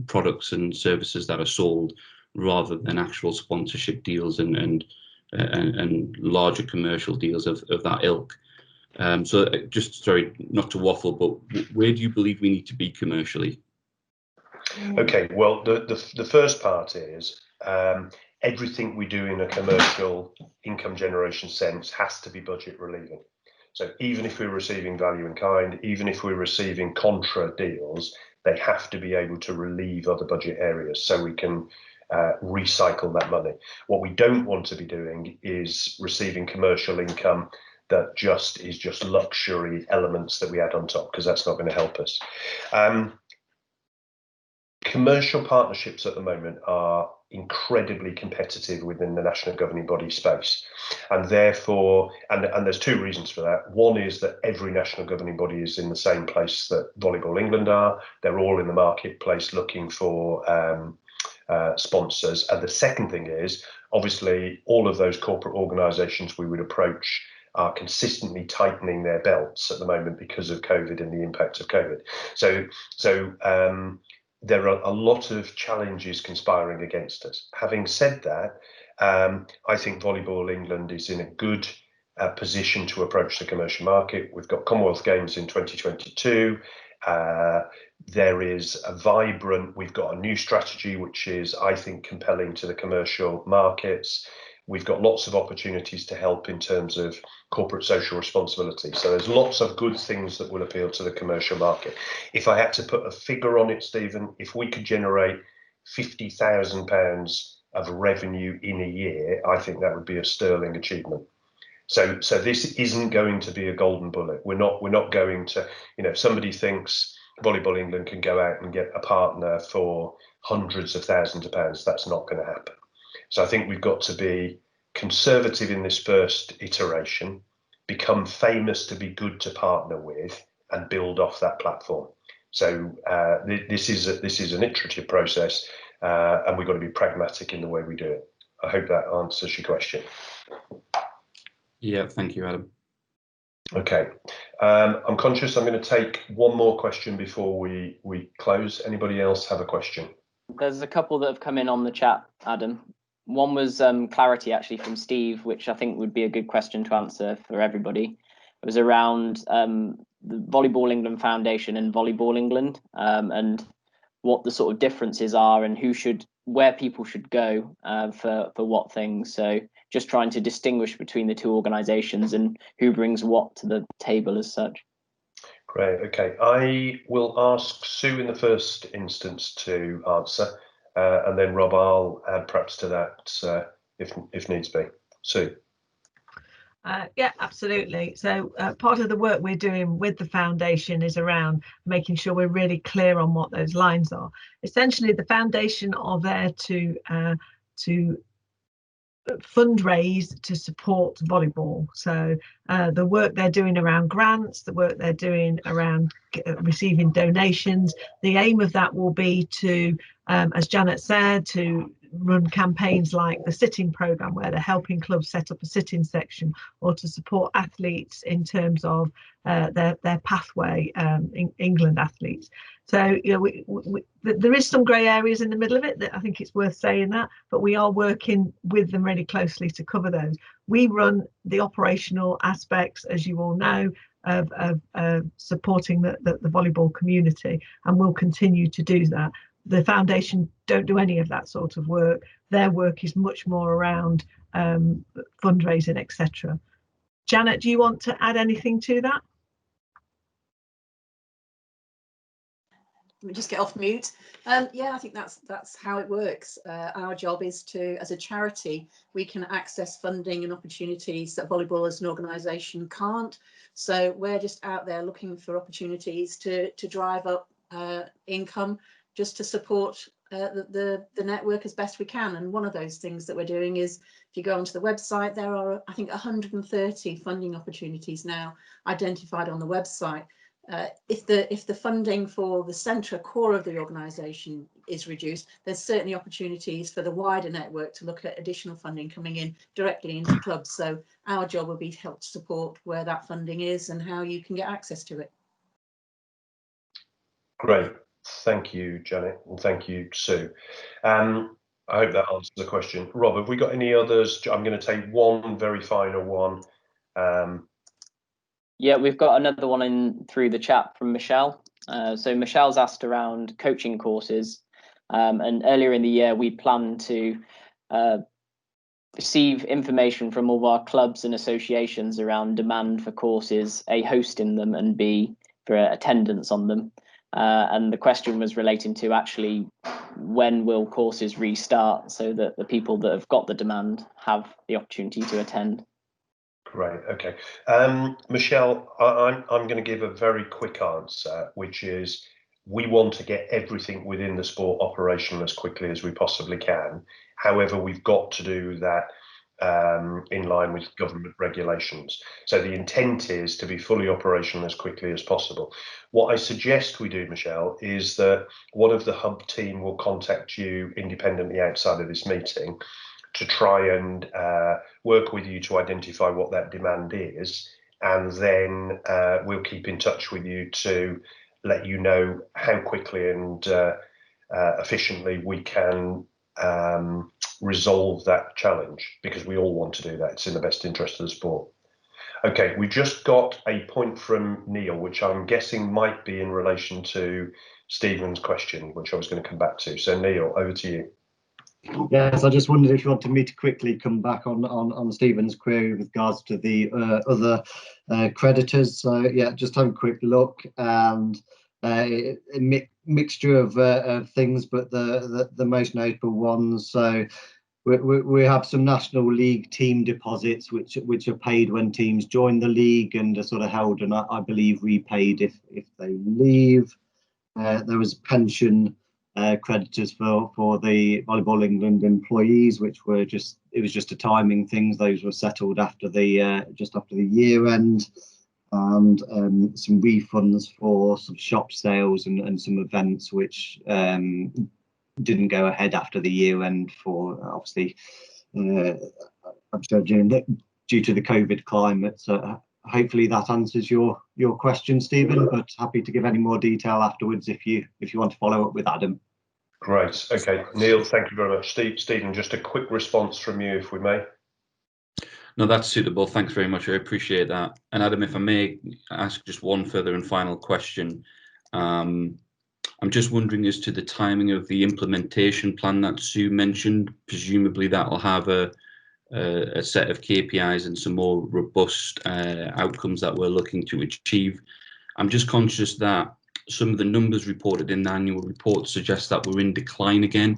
[SPEAKER 8] products and services that are sold, rather than actual sponsorship deals and larger commercial deals of that ilk. So just, sorry, not to waffle, but where do you believe we need to be commercially?
[SPEAKER 1] Okay, well, the first part is everything we do in a commercial income generation sense has to be budget relieving. So even if we're receiving value in kind, even if we're receiving contra deals, they have to be able to relieve other budget areas so we can recycle that money. What we don't want to be doing is receiving commercial income that is just luxury elements that we add on top, because that's not going to help us. Commercial partnerships at the moment are incredibly competitive within the national governing body space, and therefore, and there's two reasons for that. One is that every national governing body is in the same place that Volleyball England are. They're all in the marketplace looking for sponsors. And the second thing is, obviously, all of those corporate organisations we would approach are consistently tightening their belts at the moment because of COVID and the impact of COVID. So there are a lot of challenges conspiring against us. Having said that, I think Volleyball England is in a good position to approach the commercial market. We've got Commonwealth Games in 2022. There is we've got a new strategy, which is, I think, compelling to the commercial markets. We've got lots of opportunities to help in terms of corporate social responsibility. So there's lots of good things that will appeal to the commercial market. If I had to put a figure on it, Stephen, if we could generate £50,000 of revenue in a year, I think that would be a sterling achievement. So this isn't going to be a golden bullet. We're not going to, if somebody thinks Volleyball England can go out and get a partner for hundreds of thousands of pounds, that's not going to happen. So I think we've got to be conservative in this first iteration, become famous to be good to partner with, and build off that platform. So this is an iterative process, and we've got to be pragmatic in the way we do it. I hope that answers your question.
[SPEAKER 8] Yeah, thank you, Adam.
[SPEAKER 1] Okay, I'm conscious I'm going to take one more question before we close. Anybody else have a question?
[SPEAKER 10] There's a couple that have come in on the chat, Adam. One was clarity, actually, from Steve, which I think would be a good question to answer for everybody. It was around the Volleyball England Foundation and Volleyball England, and what the sort of differences are, and where people should go for what things. So just trying to distinguish between the two organisations and who brings what to the table as such.
[SPEAKER 1] Great. Okay, I will ask Sue in the first instance to answer. And then Rob, I'll add perhaps to that if needs be. Sue.
[SPEAKER 3] Yeah, absolutely. So part of the work we're doing with the foundation is around making sure we're really clear on what those lines are. Essentially, the foundation are there to fundraise to support volleyball. So the work they're doing around grants, the work they're doing around receiving donations, the aim of that will be to, as Janet said, to run campaigns like the sitting programme, where they're helping clubs set up a sitting section, or to support athletes in terms of their pathway, England athletes. So there is some grey areas in the middle of it that I think it's worth saying that, but we are working with them really closely to cover those. We run the operational aspects, as you all know, of supporting the volleyball community, and we'll continue to do that. The foundation don't do any of that sort of work. Their work is much more around fundraising, etc. Janet, do you want to add anything to that?
[SPEAKER 9] Let me just get off mute. Yeah, I think that's how it works. Our job is to, as a charity, we can access funding and opportunities that volleyball as an organisation can't. So we're just out there looking for opportunities to drive up income just to support the network as best we can. And one of those things that we're doing is, if you go onto the website, there are, I think, 130 funding opportunities now identified on the website. If the funding for the centre core of the organisation is reduced, there's certainly opportunities for the wider network to look at additional funding coming in directly into clubs. So our job will be to help support where that funding is and how you can get access to it.
[SPEAKER 1] Great, thank you, Janet, and thank you, Sue. I hope that answers the question. Rob, have we got any others? I'm going to take one very final one.
[SPEAKER 10] Yeah, we've got another one in through the chat from Michelle. So Michelle's asked around coaching courses, and earlier in the year we planned to receive information from all of our clubs and associations around demand for courses, A, hosting them, and B, for attendance on them. And the question was relating to actually when will courses restart so that the people that have got the demand have the opportunity to attend.
[SPEAKER 1] Great, okay. Michelle, I'm going to give a very quick answer, which is we want to get everything within the sport operational as quickly as we possibly can. However, we've got to do that in line with government regulations. So the intent is to be fully operational as quickly as possible. What I suggest we do, Michelle, is that one of the hub team will contact you independently outside of this meeting to try and work with you to identify what that demand is, and then we'll keep in touch with you to let you know how quickly and efficiently we can resolve that challenge, because we all want to do that. It's in the best interest of the sport. Okay, we just got a point from Neil, which I'm guessing might be in relation to Stephen's question, which I was going to come back to. So Neil, over to you.
[SPEAKER 6] Yes, I just wondered if you wanted me to quickly come back on Stephen's query with regards to the other creditors. So yeah, just have a quick look, and a mixture of things, but the most notable ones. So we have some National League team deposits which are paid when teams join the league and are sort of held and I believe repaid if they leave. There was pension creditors for the Volleyball England employees, which were it was just a timing thing. Those were settled after the just after the year end, and some refunds for some shop sales and some events which didn't go ahead after the year end for obviously I'm sure due to the COVID climate. So hopefully that answers your question, Stephen, but happy to give any more detail afterwards if you want to follow up with Adam.
[SPEAKER 1] Great. Okay, Neil, thank you very much. Stephen, just a quick response from you, if we may.
[SPEAKER 8] No, that's suitable. Thanks very much. I appreciate that. And Adam, if I may ask just one further and final question. I'm just wondering as to the timing of the implementation plan that Sue mentioned. Presumably that will have a set of KPIs and some more robust outcomes that we're looking to achieve. I'm just conscious that some of the numbers reported in the annual report suggest that we're in decline again,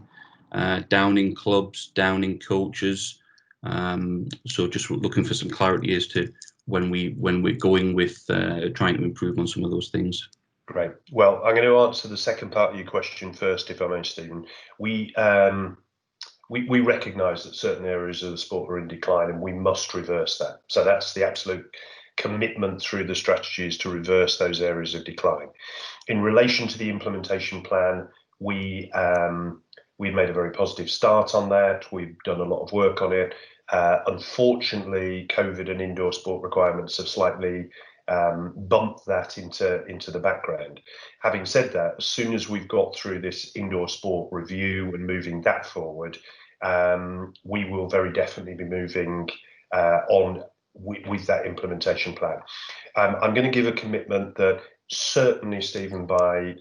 [SPEAKER 8] down in clubs, down in coaches. So just looking for some clarity as to when we're going with trying to improve on some of those things.
[SPEAKER 1] Great. Well, I'm going to answer the second part of your question first, if I may, Stephen. We recognise that certain areas of the sport are in decline, and we must reverse that. So that's the absolute commitment through the strategies to reverse those areas of decline. In relation to the implementation plan, we've made a very positive start on that. We've done a lot of work on it. Unfortunately, COVID and indoor sport requirements have slightly bumped that into the background. Having said that, as soon as we've got through this indoor sport review and moving that forward, we will very definitely be moving on with that implementation plan. I'm going to give a commitment that certainly, Stephen, by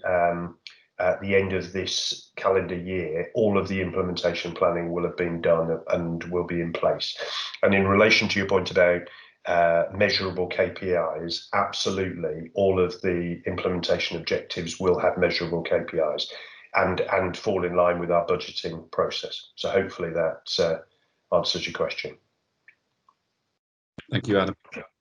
[SPEAKER 1] at the end of this calendar year, all of the implementation planning will have been done and will be in place. And in relation to your point about measurable KPIs, absolutely, all of the implementation objectives will have measurable KPIs and fall in line with our budgeting process. So hopefully that answers your question.
[SPEAKER 8] Thank you, Adam.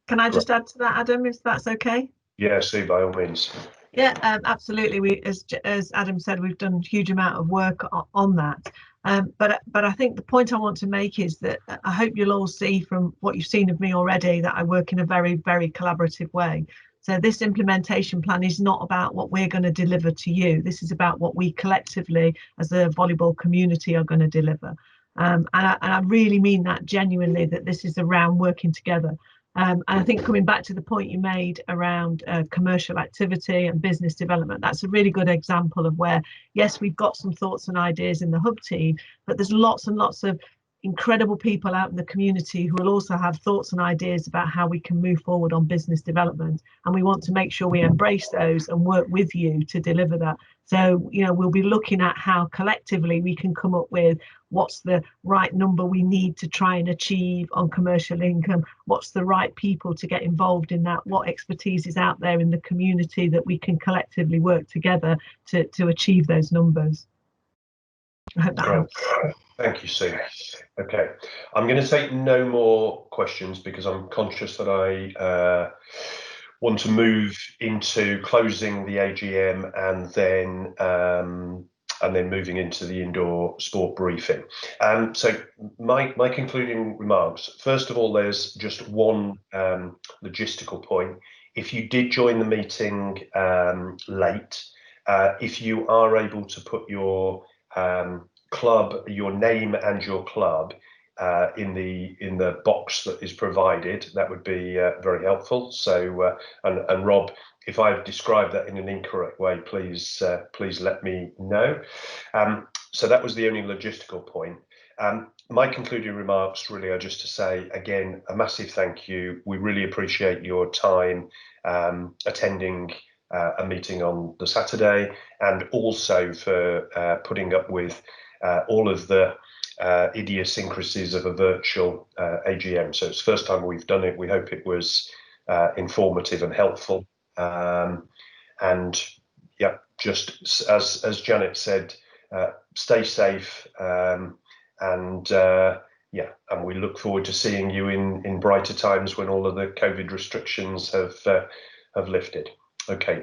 [SPEAKER 3] Can I just add to that, Adam, if that's okay?
[SPEAKER 1] Yeah, Sue, by all means.
[SPEAKER 3] Yeah, absolutely. We, as Adam said, we've done a huge amount of work on that. But I think the point I want to make is that I hope you'll all see from what you've seen of me already that I work in a very, very collaborative way. So this implementation plan is not about what we're going to deliver to you. This is about what we collectively as a volleyball community are going to deliver. And I really mean that genuinely, that this is around working together. And I think coming back to the point you made around commercial activity and business development, that's a really good example of where, yes, we've got some thoughts and ideas in the hub team, but there's lots and lots of incredible people out in the community who will also have thoughts and ideas about how we can move forward on business development. And we want to make sure we embrace those and work with you to deliver that. So, you know, we'll be looking at how collectively we can come up with what's the right number we need to try and achieve on commercial income, what's the right people to get involved in that, what expertise is out there in the community that we can collectively work together to achieve those numbers. I hope that helps.
[SPEAKER 1] Thank you, Sue. Okay, I'm going to take no more questions because I'm conscious that I want to move into closing the AGM and then moving into the indoor sport briefing. So my concluding remarks. First of all, there's just one logistical point. If you did join the meeting late, if you are able to put your club, your name and your club in the box that is provided, that would be very helpful. So and Rob, if I've described that in an incorrect way, please let me know. So that was the only logistical point. My concluding remarks really are just to say again a massive thank you. We really appreciate your time attending a meeting on the Saturday, and also for putting up with all of the idiosyncrasies of a virtual AGM. So it's the first time we've done it. We hope it was informative and helpful. And yeah, just as Janet said, stay safe, and yeah, and we look forward to seeing you in brighter times when all of the COVID restrictions have lifted. Okay.